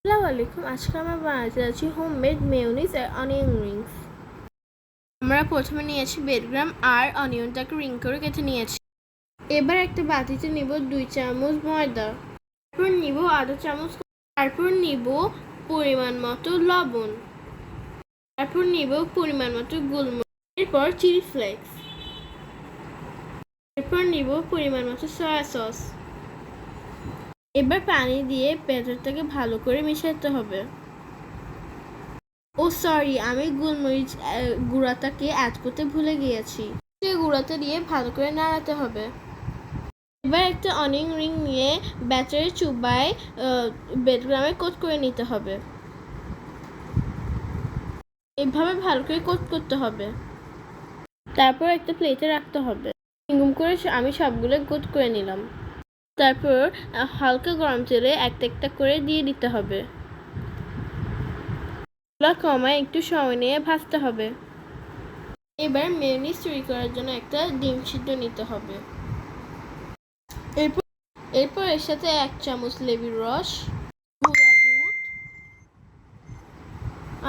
আসসালামু আলাইকুম। আজকে আমরা বানাতে যাচ্ছি হোমমেড মেয়োনিজ আর অনিয়ন রিংস। আমরা প্রথমে নিয়েছি বেডগ্রাম আর অনিয়নটাকে রিং করে কেটে নিয়েছি। এবার একটা বাটিতে নিব 2 চামচ ময়দা, তারপর নিব আধা চামচ, তারপর নিব পরিমাণ মতো লবণ, তারপর নিব পরিমাণ মতো গোলমরিচ, এরপর চিলি ফ্লেক্স, এরপর নিব পরিমাণ মতো সয়া সস। এবার পানি দিয়ে ব্যাটারটাকে ভালো করে মিশাতে হবে। সরি, আমি গোলমরিচ গুঁড়াটাকে অ্যাড করতে ভুলে গিয়েছি। সেই গুঁড়াটা দিয়ে ভালো করে নাড়াতে হবে। এবার একটা অনিয়ন রিং নিয়ে ব্যাটারের চুবায় বেডগ্রামে কোট করে নিতে হবে। এভাবে ভালো করে কোট করতে হবে। তারপর একটা প্লেটে রাখতে হবে। এরকম করে আমি সবগুলো কোট করে নিলাম। তারপর হালকা গরম তেলে একটা একটা করে দিয়ে দিতে হবে। কমায় একটু সময় নিয়ে ভাজতে হবে। এবার মেয়োনিজ তৈরি করার জন্য একটা ডিম সিদ্ধ নিতে হবে। এরপর এর সাথে 1 চামচ লেবুর রস, গুঁড়া দুধ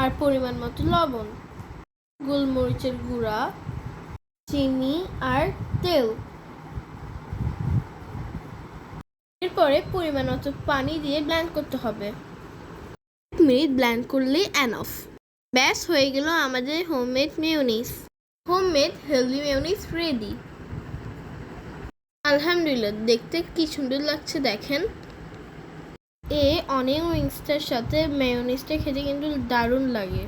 আর পরিমাণ মতো লবণ, গোলমরিচের গুঁড়া, চিনি আর তেল। এরপরে পরিমাণ মতো পানি দিয়ে ব্লেন্ড করতে হবে। 1 মিনিট ব্লেন্ড করলেই এনাফ। ব্যাস, হয়ে গেল আমাদের homemade mayonnaise. Homemade healthy mayonnaise ready. আলহামদুলিল্লাহ, দেখতে কি সুন্দর লাগছে দেখেন। অনিয়ন রিংসটার সাথে মেয়োনিজটা খেতে কিন্তু দারুণ লাগে।